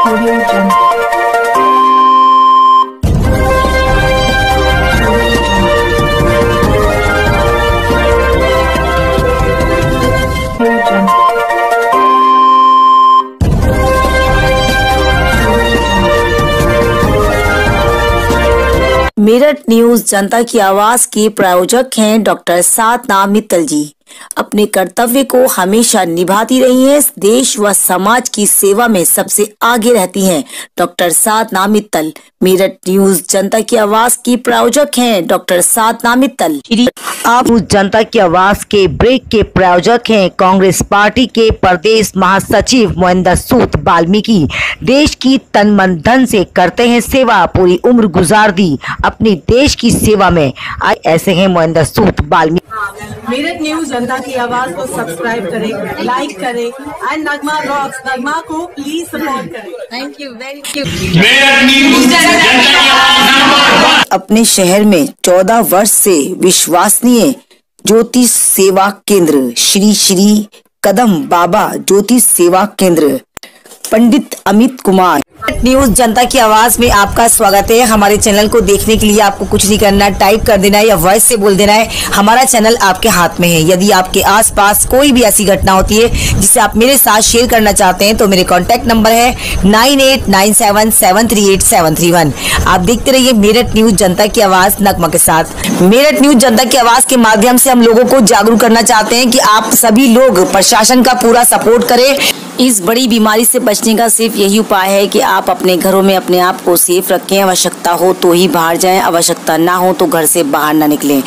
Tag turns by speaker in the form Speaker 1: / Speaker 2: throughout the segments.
Speaker 1: Audio Jungle.
Speaker 2: Meerut news जनता की आवाज के प्रायोजक हैं डॉक्टर साधना मित्तल जी। अपने कर्तव्य को हमेशा निभाती रही हैं। देश व समाज की सेवा में सबसे आगे रहती हैं डॉक्टर साधना मित्तल। मेरठ न्यूज जनता की आवाज की प्रायोजक हैं डॉक्टर साधना मित्तल। आप जनता की आवाज के ब्रेक के प्रायोजक हैं कांग्रेस पार्टी के प्रदेश महासचिव मोहिंदर सूद वाल्मीकि। देश की तन मन धन से करते हैं सेवा, पूरी उम्र गुजार दी अपनी देश की सेवा में। ऐसे हैं मोहिंदर सूद वाल्मीकि।
Speaker 3: मेरठ न्यूज जनता की आवाज को सब्सक्राइब करें, लाइक करें एंड नगमा रॉक्स, नगमा को प्लीज सपोर्ट करें। Thank you, very thank you. Meerut news जनता की आवाज नंबर 1।
Speaker 2: अपने शहर में 14 वर्ष से विश्वसनीय ज्योतिष सेवा केंद्र श्री श्री कदम बाबा ज्योतिष सेवा केंद्र पंडित अमित कुमार। न्यूज जनता की आवाज में आपका स्वागत है। हमारे चैनल को देखने के लिए आपको कुछ नहीं करना, टाइप कर देना है या वॉइस से बोल देना है। हमारा चैनल आपके हाथ में है। यदि आपके आसपास कोई भी ऐसी घटना होती है जिसे आप मेरे साथ शेयर करना चाहते हैं तो मेरे कॉन्टैक्ट नंबर है 9897738731। आप देखते रहिए मेरठ न्यूज जनता की आवाज नगमा के साथ। मेरठ न्यूज जनता की आवाज के माध्यम से हम लोगों को जागरूक करना चाहते हैं कि आप सभी लोग प्रशासन का पूरा सपोर्ट करें। इस बड़ी बीमारी से बचने का सिर्फ यही उपाय है कि आप अपने घरों में अपने आप को सेफ रखें। आवश्यकता हो तो ही बाहर जाएं, आवश्यकता ना हो तो घर से बाहर ना निकलें।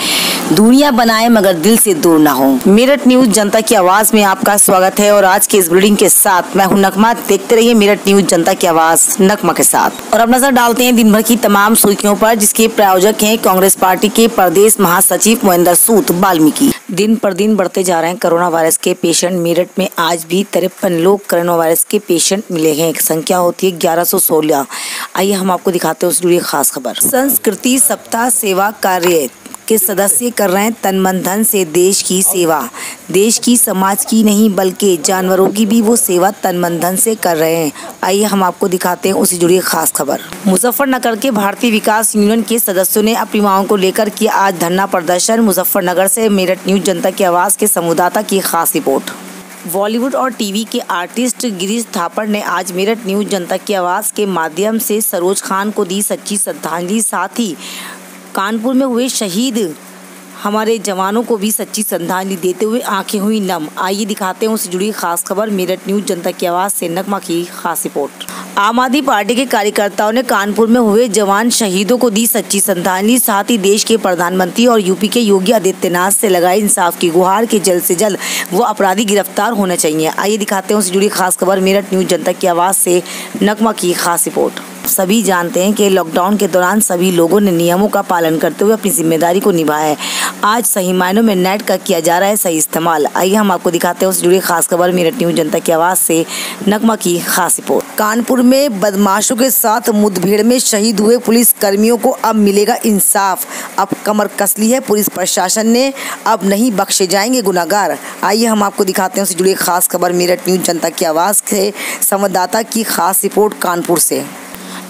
Speaker 2: दूरियां बनाएं मगर दिल से दूर ना हो। मेरठ न्यूज जनता की आवाज में आपका स्वागत है और आज के इस बुलेटिन के साथ मैं हूं नगमा। देखते रहिए मेरठ न्यूज जनता की आवाज नगमा के साथ। और अब नजर डालते हैं दिन भर की तमाम सुर्खियों पर, जिसके प्रायोजक हैं कांग्रेस पार्टी के प्रदेश महासचिव मोहिंदर सूद वाल्मीकि। दिन पर दिन बढ़ते जा रहे हैं कोरोना वायरस के पेशेंट। मेरठ में आज भी 53 लोग कोरोना वायरस के पेशेंट मिले हैं। एक संख्या होती है 1116। आइए हम आपको दिखाते हैं उस जुड़ी खास खबर। संस्कृति सप्ताह सेवा कार्य के सदस्य कर रहे हैं तन मन धन से देश की सेवा। देश की, समाज की नहीं बल्कि जानवरों की भी वो सेवा तन मन धन से कर रहे हैं। आइए हम आपको दिखाते हैं उससे जुड़ी खास खबर। मुजफ्फरनगर के भारतीय विकास यूनियन के सदस्यों ने अपनी मांगों को लेकर किया आज धरना प्रदर्शन। मुजफ्फरनगर से मेरठ न्यूज जनता की आवाज के संवाददाता की खास रिपोर्ट। बॉलीवुड और टीवी के आर्टिस्ट गिरीश थापड़ ने आज मेरठ न्यूज जनता की आवाज के माध्यम से सरोज खान को दी सच्ची श्रद्धांजलि। साथ ही कानपुर में हुए शहीद हमारे जवानों को भी सच्ची श्रद्धांजलि देते हुए आंखें हुई नम। आइए दिखाते हैं उससे जुड़ी खास खबर। मेरठ न्यूज जनता की आवाज से नगमा की खास रिपोर्ट। आम आदमी पार्टी के कार्यकर्ताओं ने कानपुर में हुए जवान शहीदों को दी सच्ची श्रद्धांजलि। साथ ही देश के प्रधानमंत्री और यूपी के योगी आदित्यनाथ से लगाई इंसाफ की गुहार कि जल्द से जल्द वो अपराधी गिरफ्तार होने चाहिए। आइए दिखाते हैं उससे जुड़ी खास खबर। मेरठ न्यूज जनता की आवाज से नगमा की खास रिपोर्ट। सभी जानते हैं कि लॉकडाउन के दौरान सभी लोगों ने नियमों का पालन करते हुए अपनी जिम्मेदारी को निभाया है। आज सही मायनों में नेट का किया जा रहा है सही इस्तेमाल। आइए हम आपको दिखाते हैं उससे जुड़ी खास खबर। मेरठ न्यूज जनता की आवाज से नगमा की खास रिपोर्ट। कानपुर में बदमाशों के साथ मुठभेड़ में शहीद हुए पुलिस कर्मियों को अब मिलेगा इंसाफ। अब कमर कस ली है पुलिस प्रशासन ने, अब नहीं बख्शे जाएंगे गुनाहगार। आइए हम आपको दिखाते हैं उससे जुड़ी खास खबर। मेरठ न्यूज जनता की आवाज से संवाददाता की खास रिपोर्ट कानपुर से।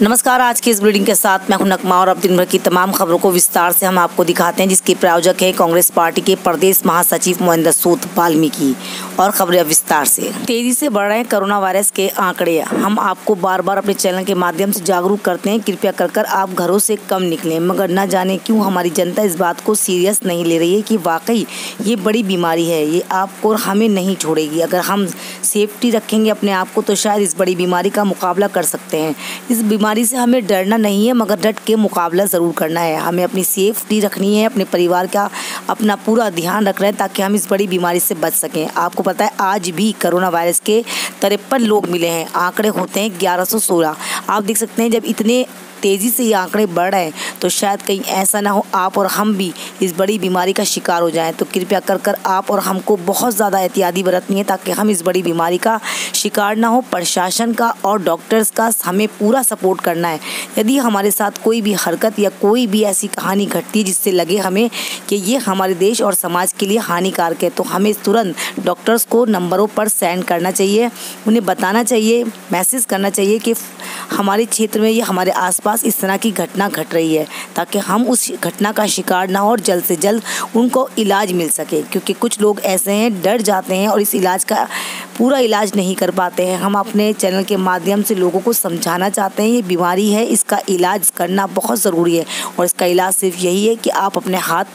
Speaker 2: नमस्कार, आज के इस बुलेटिन के साथ मैं हूं नगमा और अब दिन भर की तमाम खबरों को विस्तार से हम आपको दिखाते हैं, जिसके प्रायोजक है कांग्रेस पार्टी के प्रदेश महासचिव मोहिंदर सूद वाल्मीकि। और खबरें विस्तार से। तेजी से बढ़ रहे हैं कोरोना वायरस के आंकड़े। हम आपको बार बार अपने चैनल के माध्यम से जागरूक करते हैं, कृपया कर आप घरों से कम निकलें। मगर न जाने क्यों हमारी जनता इस बात को सीरियस नहीं ले रही है कि वाकई ये बड़ी बीमारी है, ये आपको और हमें नहीं छोड़ेगी। अगर हम सेफ्टी रखेंगे अपने आप को तो शायद इस बड़ी बीमारी का मुकाबला कर सकते हैं। इस बीमारी से हमें डरना नहीं है मगर डट के मुकाबला ज़रूर करना है। हमें अपनी सेफ्टी रखनी है, अपने परिवार का अपना पूरा ध्यान रख रहे हैं ताकि हम इस बड़ी बीमारी से बच सकें। आपको पता है आज भी कोरोना वायरस के 53 लोग मिले हैं। आंकड़े होते हैं 1116। आप देख सकते हैं जब इतने तेज़ी से ये आंकड़े बढ़ रहे हैं तो शायद कहीं ऐसा ना हो आप और हम भी इस बड़ी बीमारी का शिकार हो जाएं। तो कृपया कर आप और हमको बहुत ज़्यादा एहतियाती बरतनी है ताकि हम इस बड़ी बीमारी का शिकार ना हो। प्रशासन का और डॉक्टर्स का हमें पूरा सपोर्ट करना है। यदि हमारे साथ कोई भी हरकत या कोई भी ऐसी कहानी घटती है जिससे लगे हमें कि ये हमारे देश और समाज के लिए हानिकारक है तो हमें तुरंत डॉक्टर्स को नंबरों पर सेंड करना चाहिए, उन्हें बताना चाहिए, मैसेज करना चाहिए कि हमारे क्षेत्र में या हमारे आसपास इस तरह की घटना घट रही है, ताकि हम उस घटना का शिकार ना हो और जल्द से जल्द उनको इलाज मिल सके। क्योंकि कुछ लोग ऐसे हैं, डर जाते हैं और इस इलाज का पूरा इलाज नहीं कर पाते हैं। हम अपने चैनल के माध्यम से लोगों को समझाना चाहते हैं ये बीमारी है, इसका इलाज करना बहुत ज़रूरी है। और इसका इलाज सिर्फ यही है कि आप अपने हाथ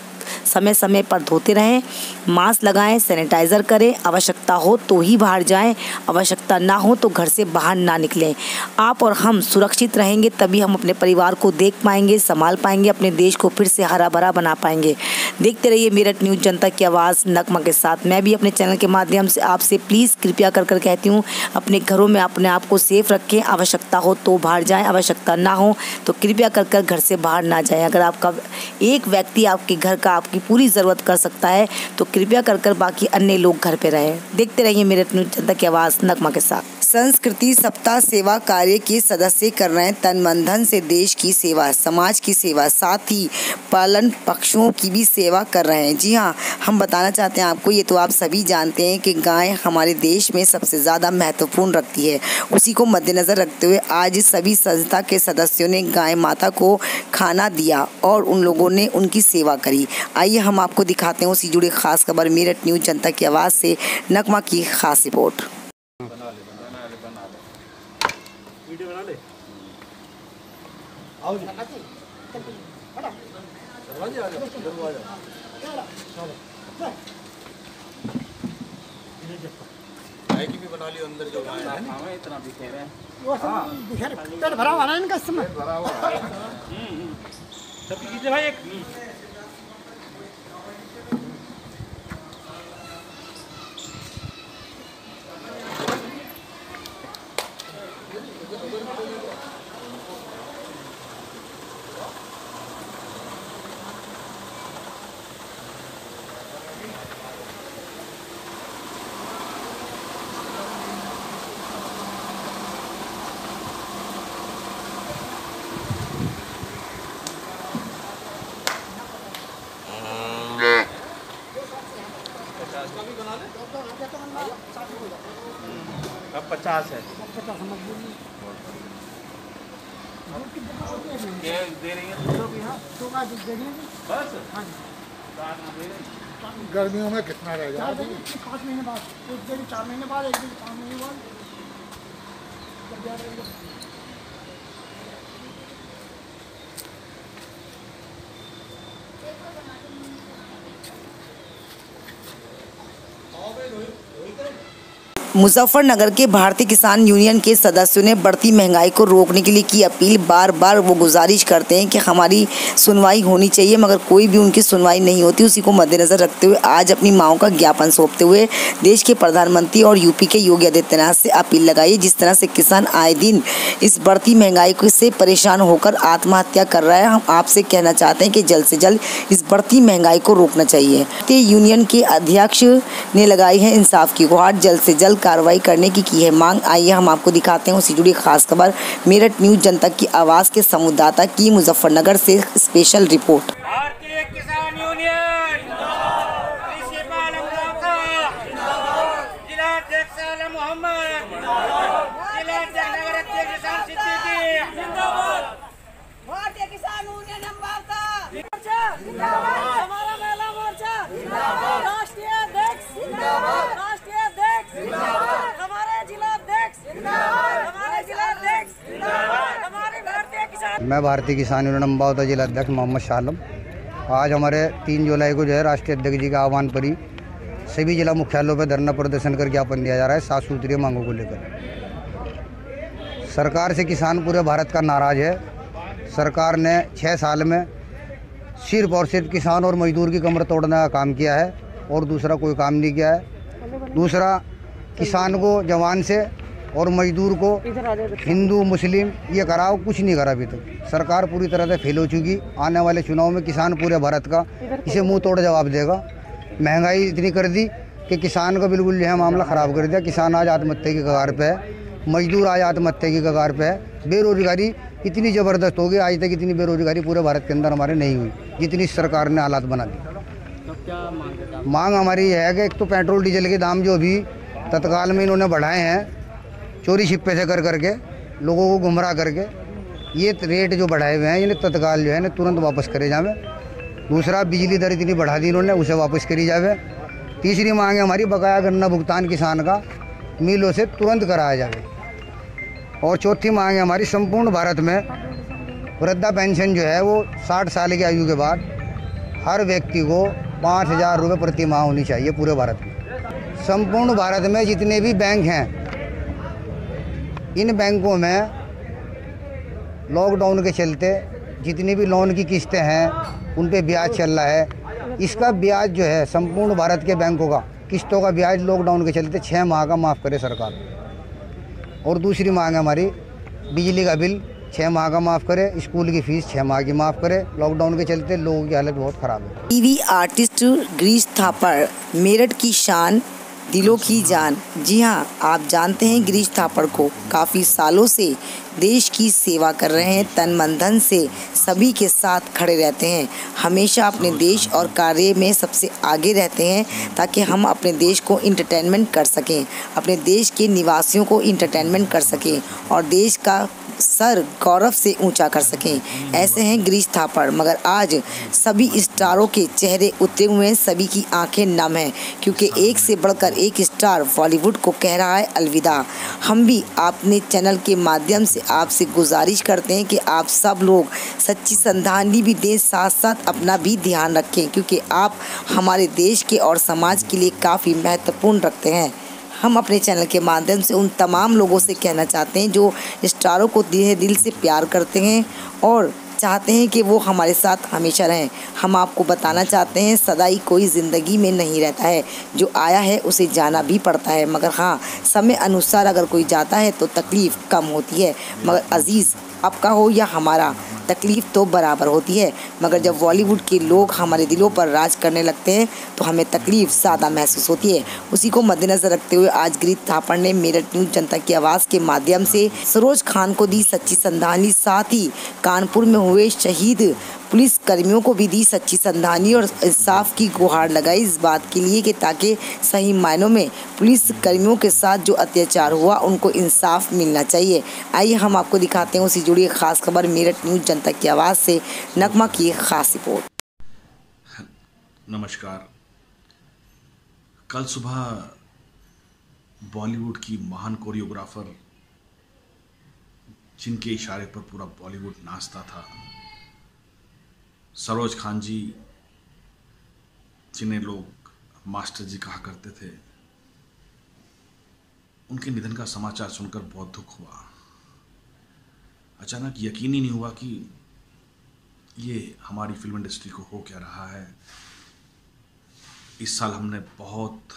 Speaker 2: समय समय पर धोते रहें, मास्क लगाएं, सैनिटाइज़र करें, आवश्यकता हो तो ही बाहर जाएं, आवश्यकता ना हो तो घर से बाहर ना निकलें। आप और हम सुरक्षित रहेंगे तभी हम अपने परिवार को देख पाएंगे, संभाल पाएंगे, अपने देश को फिर से हरा भरा बना पाएंगे। देखते रहिए मेरठ न्यूज़, जनता की आवाज़, नगमा के साथ। मैं भी अपने चैनल के माध्यम से आपसे प्लीज़ कृपया कर कहती हूँ, अपने घरों में अपने आप को सेफ रखें, आवश्यकता हो तो बाहर जाएँ, आवश्यकता ना हो तो कृपया कर घर से बाहर ना जाएँ। अगर आपका एक व्यक्ति आपके घर का आपकी पूरी ज़रूरत कर सकता है तो कृपया कर बाकी अन्य लोग घर पे रहें। देखते रहिए मेरठ न्यूज़, जनता की आवाज़, नगमा के साथ। संस्कृति सप्ताह सेवा कार्य के सदस्य कर रहे हैं तन मन धन से देश की सेवा, समाज की सेवा, साथ ही पालन पक्षियों की भी सेवा कर रहे हैं। जी हाँ, हम बताना चाहते हैं आपको, ये तो आप सभी जानते हैं कि गाय हमारे देश में सबसे ज़्यादा महत्वपूर्ण रखती है। उसी को मद्देनज़र रखते हुए आज सभी संस्था के सदस्यों ने गाय माता को खाना दिया और उन लोगों ने उनकी सेवा करी। आइए हम आपको दिखाते हैं उससे जुड़ी खास खबर। मेरठ न्यूज़, जनता की आवाज़ से नगमा की खास रिपोर्ट।
Speaker 1: वीडियो बना ले। आओ जी। दरवाजे आ जाओ, दरवाजा। गाय की भी बना ली अंदर जो गाय है ना, इतना दिखे रहे हैं। वो सब पेट भरा हुआ है इनका, समय भरा हुआ है। सब कीजिए भाई एक। अब 50 है। दे रही है बस।
Speaker 4: गर्मियों में कितना रह जाए?
Speaker 5: 5 महीने बाद, 1 दिन 4 महीने बाद, 1 दिन 5 महीने बाद।
Speaker 2: मुजफ्फरनगर के भारतीय किसान यूनियन के सदस्यों ने बढ़ती महंगाई को रोकने के लिए की अपील। बार बार वो गुजारिश करते हैं कि हमारी सुनवाई होनी चाहिए, मगर कोई भी उनकी सुनवाई नहीं होती। उसी को मद्देनज़र रखते हुए आज अपनी मांगों का ज्ञापन सौंपते हुए देश के प्रधानमंत्री और यूपी के योगी आदित्यनाथ से अपील लगाई। जिस तरह से किसान आए दिन इस बढ़ती महंगाई से परेशान होकर आत्महत्या कर रहा है, हम आपसे कहना चाहते हैं कि जल्द से जल्द इस बढ़ती महंगाई को रोकना चाहिए। यूनियन के अध्यक्ष ने लगाई है इंसाफ की गुहार, जल्द से जल्द कार्रवाई करने की है मांग। आइए हम आपको दिखाते हैं उससे जुड़ी खास खबर। मेरठ न्यूज़, जनता की आवाज़ के संवाददाता की मुजफ्फरनगर से स्पेशल रिपोर्ट।
Speaker 1: भारतीय किसान यूनियन प्रिंसिपल जिलाध्यक्ष आलम मोहम्मद, जिलाध्यक्ष नगराध्यक्ष किसान सिद्दीकी,
Speaker 6: भारतीय किसान यूनियन हमारा महिला मोर्चा, राष्ट्रीय अध्यक्ष, राष्ट्रीय अध्यक्ष, हमारे जिलाध्यक्ष, हमारे जिलाध्यक्ष, हमारे भारतीय किसान।
Speaker 7: मैं भारतीय किसान यूनियन अम्बावता जिलाध्यक्ष मोहम्मद शालम। आज हमारे 3 जुलाई को जो है राष्ट्रीय अध्यक्ष जी का आह्वान पर ही सभी जिला मुख्यालयों पर धरना प्रदर्शन कर ज्ञापन दिया जा रहा है 7 सूत्रीय मांगों को लेकर। सरकार से किसान पूरे भारत का नाराज है। सरकार ने 6 साल में सिर्फ और सिर्फ किसान और मजदूर की कमर तोड़ने का काम किया है और दूसरा कोई काम नहीं किया है। दूसरा, किसान को जवान से और मजदूर को हिंदू मुस्लिम ये कराओ, कुछ नहीं करा अभी तक। सरकार पूरी तरह से फेल हो चुकी। आने वाले चुनाव में किसान पूरे भारत का इसे मुंह तोड़ जवाब देगा। महंगाई इतनी कर दी कि किसान का बिल्कुल जो है मामला ख़राब कर दिया। किसान आज आत्महत्या की कगार पे है, मजदूर आज आत्महत्या की कगार पे है। बेरोजगारी इतनी ज़बरदस्त हो गई, आज तक इतनी बेरोजगारी पूरे भारत के अंदर हमारे नहीं हुई जितनी सरकार ने हालात बना दी। मांग हमारी है कि एक तो पेट्रोल डीजल के दाम जो भी तत्काल में इन्होंने बढ़ाए हैं चोरी छिपे से कर करके, लोगों को गुमराह करके ये रेट जो बढ़ाए हुए हैं इन्हें तत्काल जो है ना तुरंत वापस करे जावे। दूसरा, बिजली दर इतनी बढ़ा दी इन्होंने, उसे वापस करी जावे। तीसरी मांग है हमारी, बकाया गन्ना भुगतान किसान का मिलों से तुरंत कराया जावे। और चौथी मांग है हमारी, संपूर्ण भारत में वृद्धा पेंशन जो है वो 60 साल की आयु के बाद हर व्यक्ति को 5,000 रुपये प्रति माह होनी चाहिए पूरे भारत में। संपूर्ण भारत में जितने भी बैंक हैं, इन बैंकों में लॉकडाउन के चलते जितनी भी लोन की किस्तें हैं उन पे ब्याज चल रहा है। इसका ब्याज जो है संपूर्ण भारत के बैंकों का किस्तों का ब्याज लॉकडाउन के चलते 6 माह का माफ़ करे सरकार। और दूसरी मांग है हमारी, बिजली का बिल 6 माह का माफ़ करे, स्कूल की फीस 6 माह की माफ़ करे। लॉकडाउन के चलते लोगों की हालत बहुत ख़राब है।
Speaker 2: टीवी आर्टिस्ट गिरीश थापड़, मेरठ की शान, दिलों की जान। जी हाँ, आप जानते हैं गिरीश थापड़ को, काफ़ी सालों से देश की सेवा कर रहे हैं। तन मन धन से सभी के साथ खड़े रहते हैं, हमेशा अपने देश और कार्य में सबसे आगे रहते हैं ताकि हम अपने देश को इंटरटेनमेंट कर सकें, अपने देश के निवासियों को इंटरटेनमेंट कर सकें और देश का सर गौरव से ऊंचा कर सकें। ऐसे हैं गिरीश थापड़। मगर आज सभी स्टारों के चेहरे उतरे हुए हैं, सभी की आंखें नम हैं, क्योंकि एक से बढ़कर एक स्टार बॉलीवुड को कह रहा है अलविदा। हम भी अपने चैनल के माध्यम से आपसे गुजारिश करते हैं कि आप सब लोग सच्ची श्रद्धांजलि भी दें, साथ साथ अपना भी ध्यान रखें, क्योंकि आप हमारे देश के और समाज के लिए काफ़ी महत्वपूर्ण रखते हैं। हम अपने चैनल के माध्यम से उन तमाम लोगों से कहना चाहते हैं जो स्टारों को दिल से प्यार करते हैं और चाहते हैं कि वो हमारे साथ हमेशा रहें। हम आपको बताना चाहते हैं, सदाई कोई ज़िंदगी में नहीं रहता है, जो आया है उसे जाना भी पड़ता है। मगर हाँ, समय अनुसार अगर कोई जाता है तो तकलीफ़ कम होती है। मगर अजीज़ आपका हो या हमारा, तकलीफ़ तो बराबर होती है। मगर जब बॉलीवुड के लोग हमारे दिलों पर राज करने लगते हैं तो हमें तकलीफ़ ज़्यादा महसूस होती है। उसी को मद्देनज़र रखते हुए आज गिरीश थापड़ ने मेरठ न्यूज़ जनता की आवाज़ के माध्यम से सरोज खान को दी सच्ची श्रद्धांजलि, साथ ही कानपुर में हुए शहीद पुलिस कर्मियों को भी दी सच्ची श्रद्धांजलि और इंसाफ की गुहार लगाई इस बात के लिए कि ताकि सही मायनों में पुलिस कर्मियों के साथ जो अत्याचार हुआ उनको इंसाफ मिलना चाहिए। आइए हम आपको दिखाते हैं उसी जुड़ी खास खबर मेरठ न्यूज़ जनता की आवाज़ से। नगमा की खास रिपोर्ट।
Speaker 8: नमस्कार। कल सुबह बॉलीवुड की महान कोरियोग्राफर, जिनके इशारे पर पूरा बॉलीवुड नाचता था, सरोज खान जी, जिन्हें लोग मास्टर जी कहा करते थे, उनके निधन का समाचार सुनकर बहुत दुख हुआ। अचानक यकीन ही नहीं हुआ कि ये हमारी फिल्म इंडस्ट्री को हो क्या रहा है। इस साल हमने बहुत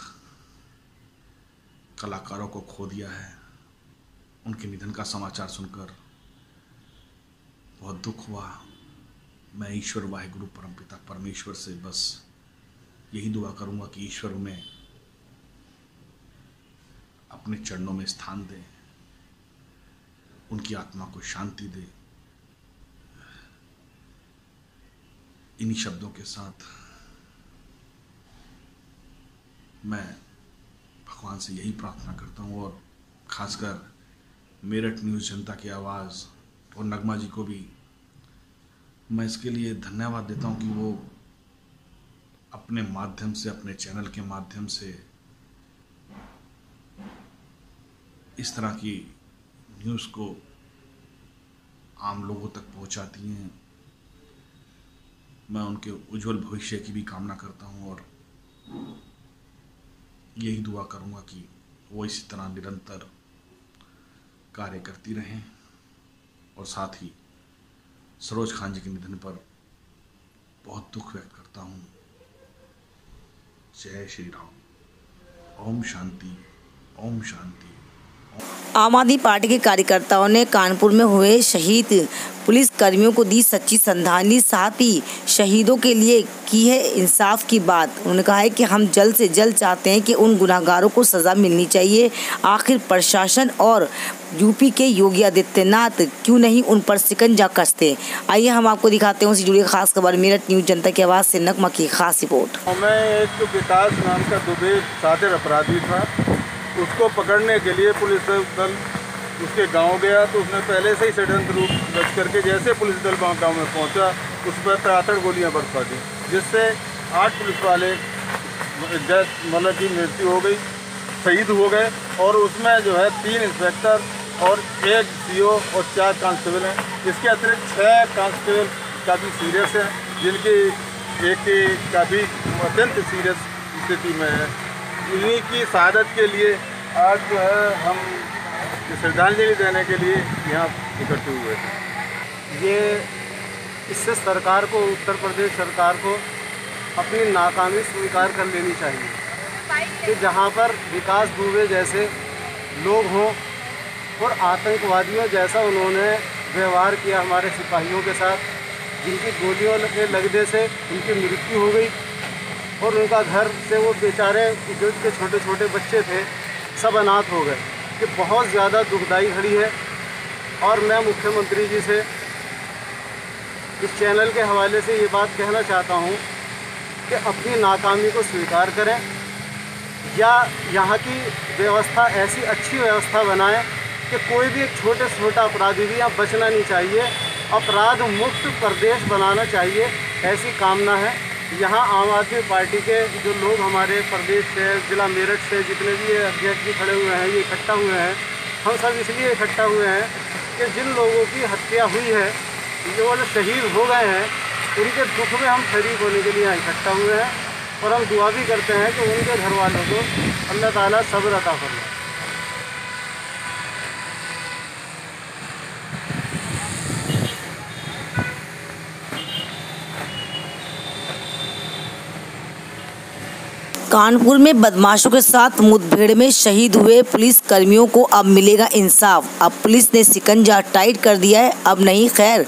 Speaker 8: कलाकारों को खो दिया है। उनके निधन का समाचार सुनकर बहुत दुख हुआ। मैं ईश्वर वाहिगुरु परमपिता परमेश्वर से बस यही दुआ करूंगा कि ईश्वर उन्हें अपने चरणों में स्थान दे, उनकी आत्मा को शांति दे। इन्हीं शब्दों के साथ मैं भगवान से यही प्रार्थना करता हूँ और खासकर मेरठ न्यूज़ जनता की आवाज़ और नगमा जी को भी मैं इसके लिए धन्यवाद देता हूँ कि वो अपने माध्यम से, अपने चैनल के माध्यम से इस तरह की न्यूज़ को आम लोगों तक पहुँचाती हैं। मैं उनके उज्जवल भविष्य की भी कामना करता हूँ और यही दुआ करूँगा कि वो इसी तरह निरंतर कार्य करती रहें। और साथ ही सरोज खान जी के निधन पर बहुत दुख व्यक्त करता हूँ। जय श्री राम। ओम शांति, ओम शांति।
Speaker 2: आम आदमी पार्टी के कार्यकर्ताओं ने कानपुर में हुए शहीद पुलिस कर्मियों को दी सच्ची श्रद्धांजलि, साथ ही शहीदों के लिए की है इंसाफ की बात। उन्होंने कहा है कि हम जल्द से जल्द चाहते हैं कि उन गुनाहगारों को सज़ा मिलनी चाहिए। आखिर प्रशासन और यूपी के योगी आदित्यनाथ क्यों नहीं उन पर शिकंजा कसते। आइए हम आपको दिखाते हैं उससे जुड़ी खास खबर मेरठ न्यूज़ जनता की आवाज़ से। नगमा की खास रिपोर्ट।
Speaker 9: मैं एक विकास नाम का दुबे सातिर अपराधी था, उसको पकड़ने के लिए पुलिस दल उसके गांव गया तो उसने पहले से ही षड्यंत्र रूप रच करके जैसे पुलिस दल गांव में पहुंचा उस पर तड़ातड़ गोलियां बरसा दी, जिससे 8 पुलिस वाले मतलब की मृत्यु हो गई, शहीद हो गए। और उसमें जो है 3 इंस्पेक्टर और 1 CO और 4 कांस्टेबल हैं। इसके अतिरिक्त 6 कांस्टेबल काफ़ी सीरियस हैं, जिनकी एक काफ़ी अत्यंत सीरियस स्थिति में है। इन्हीं की शहादत के लिए आज जो है हम श्रद्धांजलि देने के लिए यहाँ इकट्ठे हुए थे।
Speaker 10: ये इससे सरकार को, उत्तर प्रदेश सरकार को अपनी नाकामी स्वीकार कर लेनी चाहिए कि जहाँ पर विकास दुबे जैसे लोग हों और आतंकवादियों जैसा उन्होंने व्यवहार किया हमारे सिपाहियों के साथ, जिनकी गोलियों के लगने से उनकी मृत्यु हो गई और उनका घर से वो बेचारे जो के छोटे छोटे बच्चे थे सब अनाथ हो गए। ये बहुत ज़्यादा दुखदाई घड़ी है। और मैं मुख्यमंत्री जी से इस चैनल के हवाले से ये बात कहना चाहता हूँ कि अपनी नाकामी को स्वीकार करें या यहाँ की व्यवस्था ऐसी अच्छी व्यवस्था बनाएं कि कोई भी एक छोटे से छोटा अपराधी भी यहाँ बचना नहीं चाहिए, अपराध मुक्त प्रदेश बनाना चाहिए, ऐसी कामना है। यहाँ आम आदमी पार्टी के जो लोग हमारे प्रदेश से, ज़िला मेरठ से जितने भी अध्यक्ष जी खड़े हुए हैं, ये इकट्ठा हुए हैं, हम सब इसलिए इकट्ठा हुए हैं कि जिन लोगों की हत्या हुई है, जो शहीद हो गए हैं, उनके दुख में हम शरीक होने के लिए यहाँ इकट्ठा हुए हैं। और हम दुआ भी करते हैं कि उनके घर वालों को अल्लाह ताला सब्र अता फरमाए।
Speaker 2: कानपुर में बदमाशों के साथ मुठभेड़ में शहीद हुए पुलिस कर्मियों को अब मिलेगा इंसाफ। अब पुलिस ने शिकंजा टाइट कर दिया है। अब नहीं खैर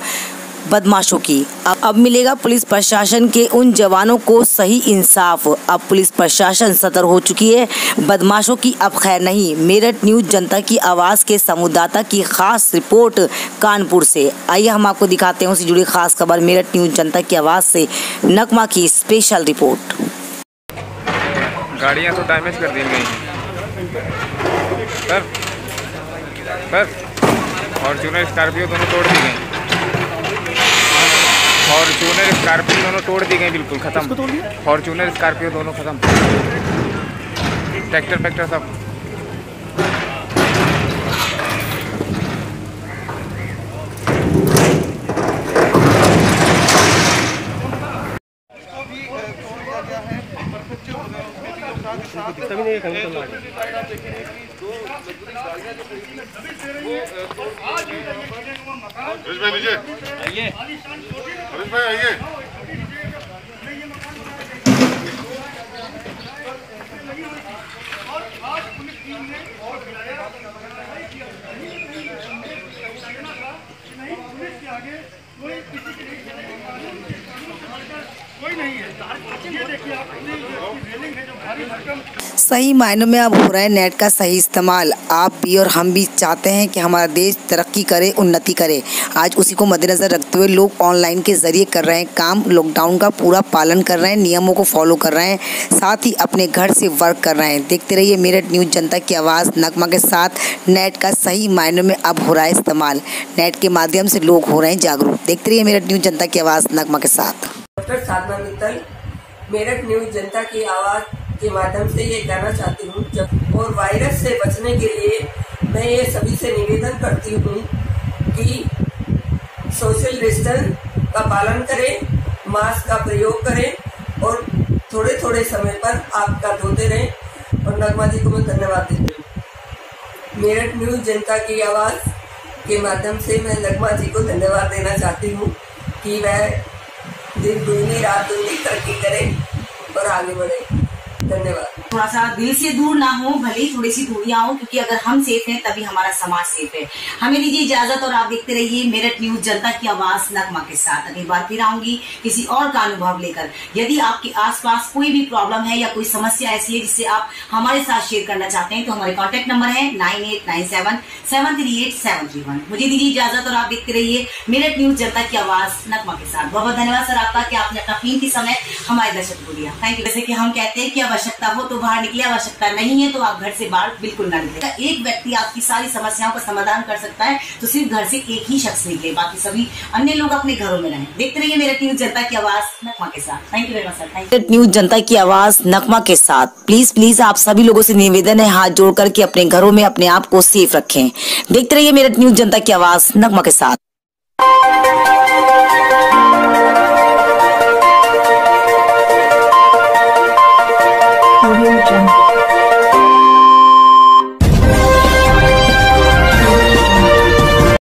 Speaker 2: बदमाशों की, अब मिलेगा पुलिस प्रशासन के उन जवानों को सही इंसाफ। अब पुलिस प्रशासन सतर्क हो चुकी है, बदमाशों की अब खैर नहीं। मेरठ न्यूज जनता की आवाज़ के संवाददाता की खास रिपोर्ट कानपुर से। आइए हम आपको दिखाते हैं उससे जुड़ी खास खबर। मेरठ न्यूज जनता की आवाज़ से नगमा की स्पेशल रिपोर्ट।
Speaker 11: गाड़ियाँ तो डैमेज कर दी गई सर, फॉर्च्यूनर स्कॉर्पियो दोनों तोड़ दी गई, फॉर्च्यूनर स्कॉर्पियो दोनों तोड़ दी गई, बिल्कुल ख़त्म। फॉर्च्यूनर स्कॉर्पियो दोनों ख़त्म, ट्रैक्टर सब।
Speaker 2: सही मायनों में अब हो रहा है नेट का सही इस्तेमाल। आप भी और हम भी चाहते हैं कि हमारा देश तरक्की करे, उन्नति करे। आज उसी को मद्देनजर रखते हुए लोग ऑनलाइन के जरिए कर रहे हैं काम, लॉकडाउन का पूरा पालन कर रहे हैं, नियमों को फॉलो कर रहे हैं, साथ ही अपने घर से वर्क कर रहे हैं। देखते रहिए मेरठ न्यूज जनता की आवाज़ नगमा के साथ। नेट का सही मायनों में अब हो रहा है इस्तेमाल, नेट के माध्यम से लोग हो रहे हैं जागरूक। देखते रहिए मेरठ न्यूज जनता की आवाज़ नगमा के साथ।
Speaker 12: डॉक्टर साधना मित्तल मेरठ न्यूज जनता की आवाज़ के माध्यम से ये कहना चाहती हूँ, और वायरस से बचने के लिए मैं ये सभी से निवेदन करती हूँ कि सोशल डिस्टेंस का पालन करें, मास्क का प्रयोग करें और थोड़े थोड़े समय पर हाथ का धोते रहें। और नगमा जी को मैं धन्यवाद देती हूँ। मेरठ न्यूज जनता की आवाज़ के माध्यम से मैं नगमा जी को धन्यवाद देना चाहती हूँ कि वह दिन दुगनी रात दुगनी तरक्की करें और आगे बढ़े। धन्यवाद।
Speaker 2: थोड़ा सा दिल से दूर ना हो, भले ही थोड़ी सी दूरियां हो, क्योंकि अगर हम सेफ हैं तभी हमारा समाज सेफ है। हमें दीजिए इजाजत और आप देखते रहिए मेरठ न्यूज जनता की आवाज नगमा के साथ। अगली बार फिर आऊंगी किसी और का अनुभव लेकर। यदि आपके आसपास कोई भी प्रॉब्लम है या कोई समस्या ऐसी है जिससे आप हमारे साथ शेयर करना चाहते हैं तो हमारे कॉन्टेक्ट नंबर है 9897738731। मुझे दीजिए इजाजत और आप देखते रहिए मेरठ न्यूज जनता की आवाज नगमा के साथ। बहुत बहुत धन्यवाद सर आपका कि आपने अपना कीमती समय हमारे दर्शक को दिया। Thank you. जैसे कि हम कहते हैं कि आवश्यकता हो तो बाहर निकले, आवश्यकता नहीं है तो आप घर से बाहर बिल्कुल ना निकले। एक व्यक्ति आपकी सारी समस्याओं का समाधान कर सकता है तो सिर्फ घर से एक ही शख्स निकले, बाकी सभी अन्य लोग अपने घरों में रहें। देखते रहिए मेरठ न्यूज जनता की आवाज नगमा के साथ। Thank you very much sir. Meerut news जनता की आवाज नगमा के साथ प्लीज आप सभी लोगों से निवेदन है, हाथ जोड़ करके अपने घरों में अपने आप को सेफ रखें। देखते रहिए मेरठ न्यूज जनता की आवाज नगमा के साथ।